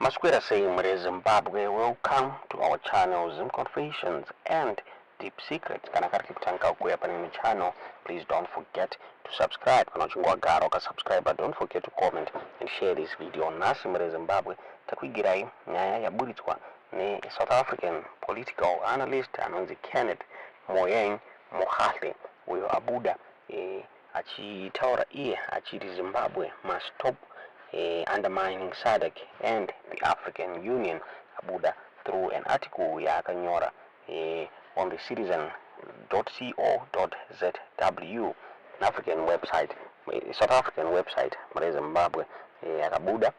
Masquera saying Zimbabwe, welcome to our channel Zim Confessions and Deep Secrets. Kana kari kutanga kuya panini channel, please don't forget to subscribe. Kana chungwa garo ka subscribe, but don't forget to comment and share this video. Nasi Zimbabwe takwigirai nyaya yaburitswa ne South African political analyst anonzi Kenneth Moyeng Mohahle uyo abuda achitaura iye achiti Zimbabwe must stop undermining SADC and the African Union. Abuda through an article yakanyora on the citizen.co.zw, an African website, South African website, Zimbabwe. Abuda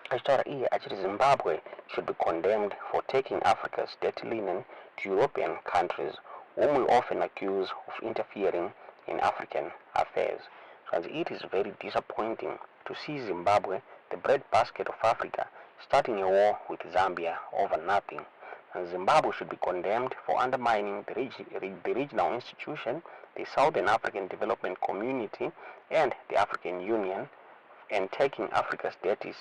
achitaura iye achiti Zimbabwe should be condemned for taking Africa's dirty linen to European countries, whom we often accuse of interfering in African affairs. And it is very disappointing to see Zimbabwe, the breadbasket of Africa, starting a war with Zambia over nothing. And Zimbabwe should be condemned for undermining the regional institution, the Southern African Development Community, and the African Union, and taking Africa's dirty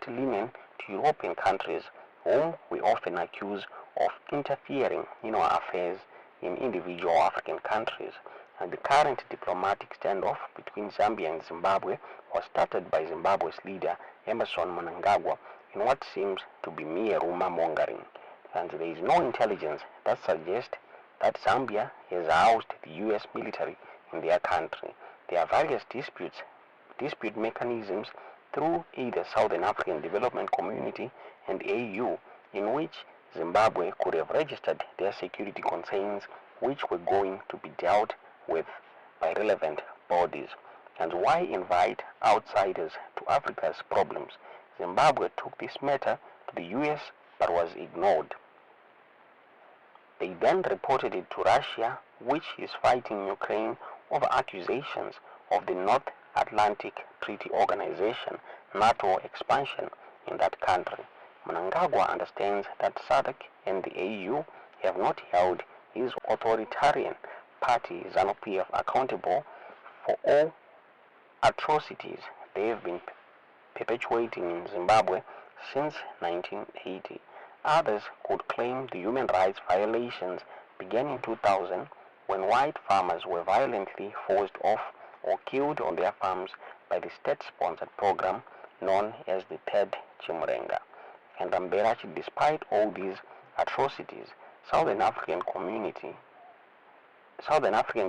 linen to European countries, whom we often accuse of interfering in our affairs in individual African countries. And the current diplomatic standoff between Zambia and Zimbabwe was started by Zimbabwe's leader Emmerson Mnangagwa in what seems to be mere rumor mongering. And there is no intelligence that suggests that Zambia has housed the US military in their country. There are various dispute mechanisms through either Southern African Development Community and AU in which Zimbabwe could have registered their security concerns, which were going to be dealt with by relevant bodies. And why invite outsiders to Africa's problems? Zimbabwe took this matter to the US but was ignored. They then reported it to Russia, which is fighting Ukraine over accusations of the North Atlantic Treaty Organization, NATO expansion in that country. Mnangagwa understands that SADC and the AU have not held his authoritarian party ZANU-PF accountable for all atrocities they have been perpetuating in Zimbabwe since 1980. Others could claim the human rights violations began in 2000 when white farmers were violently forced off or killed on their farms by the state-sponsored program known as the Third Chimurenga. And Amberachi, despite all these atrocities, Southern African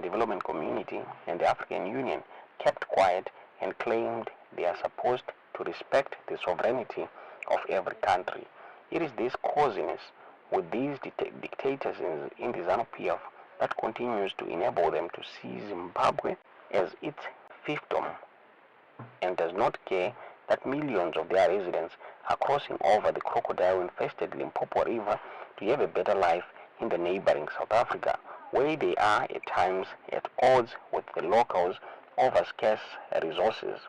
Development Community and the African Union kept quiet and claimed they are supposed to respect the sovereignty of every country. It is this coziness with these dictators in the ZANU-PF that continues to enable them to see Zimbabwe as its fiefdom and does not care that millions of their residents are crossing over the crocodile-infested Limpopo River to have a better life in the neighboring South Africa, where they are at times at odds with the locals over scarce resources.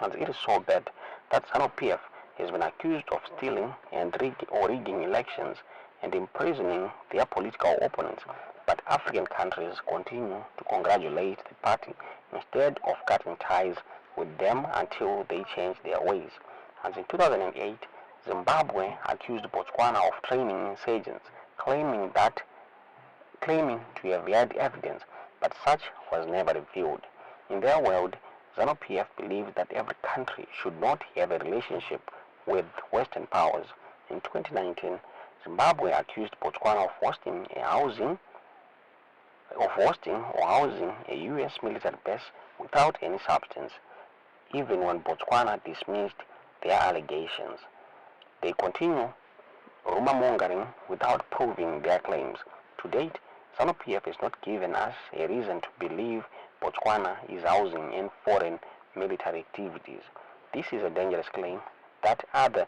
And it is so bad that ZANU-PF has been accused of stealing and rigging elections and imprisoning their political opponents, but African countries continue to congratulate the party instead of cutting ties with them until they change their ways. And in 2008, Zimbabwe accused Botswana of training insurgents, claiming to have had evidence, but such was never revealed. In their world, ZANU-PF believed that every country should not have a relationship with Western powers. In 2019, Zimbabwe accused Botswana of hosting or housing a US military base without any substance, even when Botswana dismissed their allegations. They continue rumor-mongering without proving their claims. To date, ZANU-PF has not given us a reason to believe Botswana is housing in foreign military activities. This is a dangerous claim that others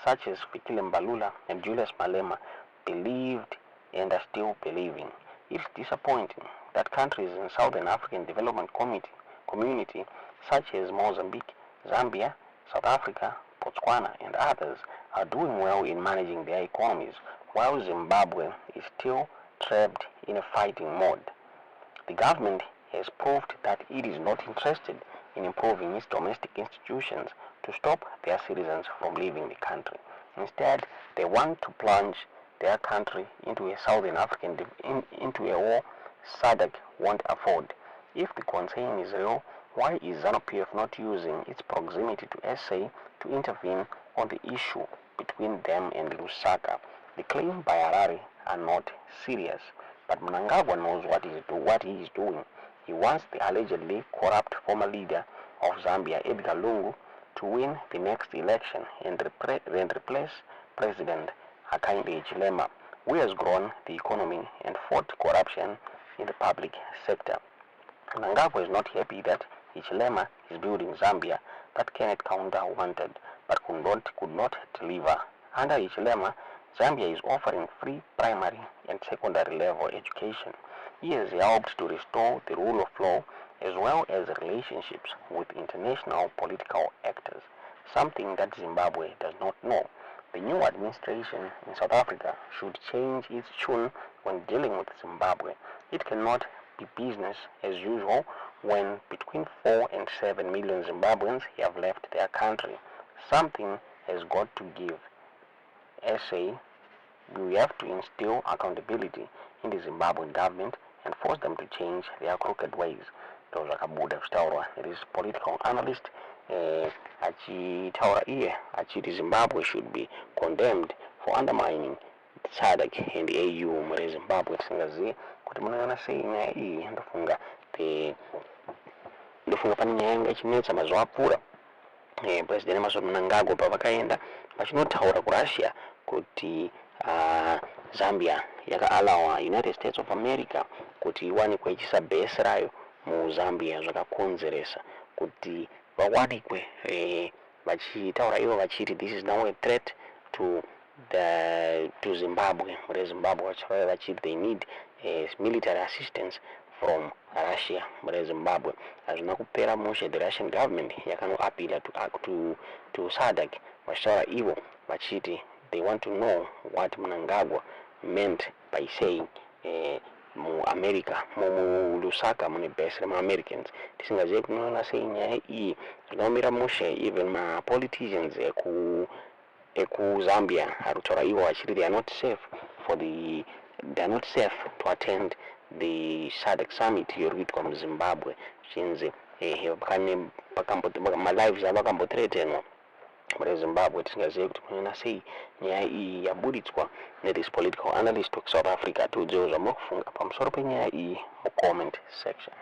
such as Fikile Mbalula and Julius Malema believed and are still believing. It's disappointing that countries in Southern African Development Community such as Mozambique, Zambia, South Africa, Botswana and others are doing well in managing their economies, while Zimbabwe is still trapped in a fighting mode. The government has proved that it is not interested in improving its domestic institutions, to stop their citizens from leaving the country. Instead, they want to plunge their country into a Southern African into a war SADC won't afford. If the concern is real, why is ZANU-PF not using its proximity to SA to intervene on the issue between them and Lusaka? The claims by Harare are not serious, but Mnangagwa knows what he is doing. He wants the allegedly corrupt former leader of Zambia, Edgar Lungu, to win the next election and replace President Hakainde Hichilema, who has grown the economy and fought corruption in the public sector. Mnangagwa is not happy that Hichilema is building Zambia that Kenneth Kaunda wanted, but could not deliver. Under Hichilema, Zambia is offering free primary and secondary level education. He has helped to restore the rule of law as well as relationships with international political actors, something that Zimbabwe does not know. The new administration in South Africa should change its tune when dealing with Zimbabwe. It cannot be business as usual when between 4 and 7 million Zimbabweans have left their country. Something has got to give. SA, we have to instill accountability in the Zimbabwean government and force them to change their crooked ways. Those are Kabuda Staura. It is political analyst achitaura iye achiti Zimbabwe should be condemned for undermining SADC and the AU muri Zimbabwe. Tisingazive kuti munoona sei nyaya iyi. Ndofunga pane nyaya yanga ichinetsa mazuva apfuura President Emmerson Mnangagwa pavakaenda vachinotaura kuRussia kuti Zambia yakaalawa United States of America kuti iwanikwe ichisa base rayo muZambia, zvakakonzeresa kuti vawanikwe vachitaura ivo vachiti this is now a threat to Zimbabwe. Muri Zimbabwe vachauya vachiti they need military assistance from Russia. Muri Zimbabwe hazvina kupera mushe the Russian government yakanoappeala to SADC vachitaura ivo vachiti they want to know what Mnangagwa meant by saying mu-America, mu-Lusaka, mune-base rema-Americans. Tisingazive kuti munoona sei nyaya iyi zvinomira mushe even ma-politicians eku-Zambia arikutaura ivo vachiti they are not safe to attend the SADC summit yorikuitwa muZimbabwe. Zvichinzi ma-lives avo akambothreatenwa muri Zimbabwe. Tisingazive kuti munoona sei nyaya iyi yaburitswa this political analyst of South Africa. Tiudzewo zvamunofunga pamusoro penyaya iyi mu comment section.